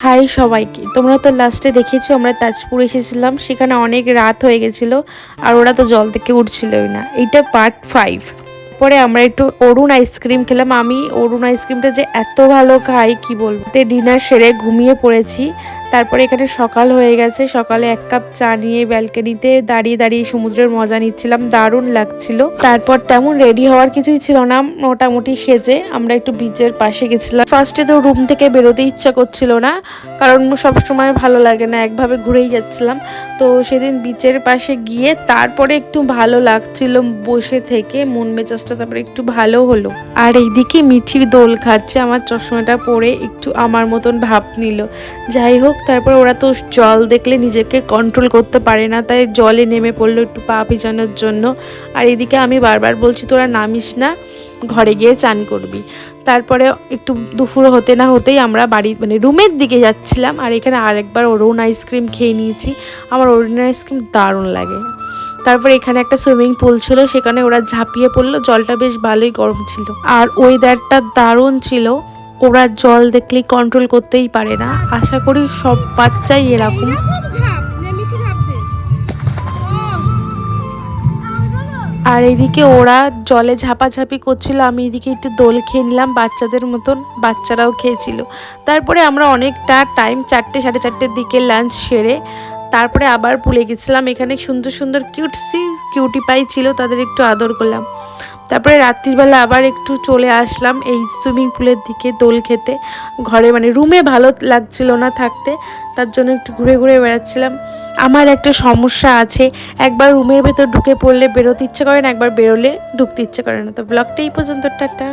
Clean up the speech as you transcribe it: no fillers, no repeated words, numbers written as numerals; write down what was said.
High সবাইকে, তোমরা তো লাস্টে দেখেছো আমরা তাজপুর এসেছিলাম, সেখানে অনেক রাত হয়ে গেছিলো আর ওরা তো জল থেকে উঠছিলই না। এইটা পার্ট 5। পরে আমরা একটু অরুণ আইসক্রিম খেলাম। আমি অরুণ আইসক্রিমটা যে এত ভালো খাই কি বলবো। ডিনার সেরে ঘুমিয়ে পড়েছি। তারপরে এখানে সকাল হয়ে গেছে, সকালে 1 কাপ চা নিয়ে ব্যালকনিতে দাঁড়িয়ে দাঁড়িয়ে সমুদ্রের মজা নিচ্ছিলাম, দারুণ লাগছিল। তারপর তেমন রেডি হওয়ার কিছুই ছিল না, মোটামুটি সেজে আমরা একটু বিচের পাশে গেছিলাম। ফার্স্টে তো রুম থেকে বেরোতে ইচ্ছা করছিল না, কারণ সবসময় ভালো লাগে না, একভাবে ঘুরেই যাচ্ছিলাম। তো সেদিন বিচের পাশে গিয়ে তারপরে একটু ভালো লাগছিল বসে থেকে, মন মেজাজটা তারপরে একটু ভালো হলো। আর এইদিকে মিঠি দোল খাচ্ছে, আমার চশমাটা পরে একটু আমার মতন ভাব নিল। যাই হোক, তারপর ওরা তো জল দেখলে নিজেকে কন্ট্রোল করতে পারে না, তাই জলে নেমে পড়লো একটু পা ভিজানোর জন্য। আর এদিকে আমি বারবার বলছি তোরা নামিস না, ঘরে গিয়ে চান করবি। তারপরে একটু দুপুর হতে না হতেই আমরা বাড়ি রুমের দিকে যাচ্ছিলাম। আর এখানে আরেকবার অরুণ আইসক্রিম খেয়ে নিয়েছি। আমার অরুণ আইসক্রিম দারুণ লাগে। তারপর এখানে একটা সুইমিং পুল ছিল, সেখানে ওরা ঝাঁপিয়ে পড়লো, জলটা বেশ ভালোই গরম ছিল আর ওয়েদারটা দারুণ ছিল। ওরা জল দেখলেই কন্ট্রোল করতেই পারে না, আশা করি সব বাচ্চাই এরকম। আর এদিকে ওরা জলে ঝাপাঝাপি করছিল, আমি এদিকে একটু দোল খেয়ে নিলাম বাচ্চাদের মতন, বাচ্চারাও খেয়েছিল। তারপরে আমরা অনেকটা টাইম 4টে সাড়ে 4টের দিকে লাঞ্চ সেরে তারপরে আবার পুলে গেছিলাম। এখানে সুন্দর সুন্দর কিউটি পাই ছিল, তাদের একটু আদর করলাম। তারপরে রাত্রিবেলা আবার একটু চলে আসলাম এই সুইমিং পুলের দিকে দোল খেতে। ঘরে রুমে ভালো লাগছিল না থাকতে, তার জন্য একটু ঘুরে ঘুরে বেড়াচ্ছিলাম। আমার একটা সমস্যা আছে, একবার রুমের ভেতর ঢুকে পড়লে বেরোতে ইচ্ছে করে না, একবার বেরোলে ঢুকতে ইচ্ছে করে না। তো ব্লগটা এই পর্যন্ত, টাটা।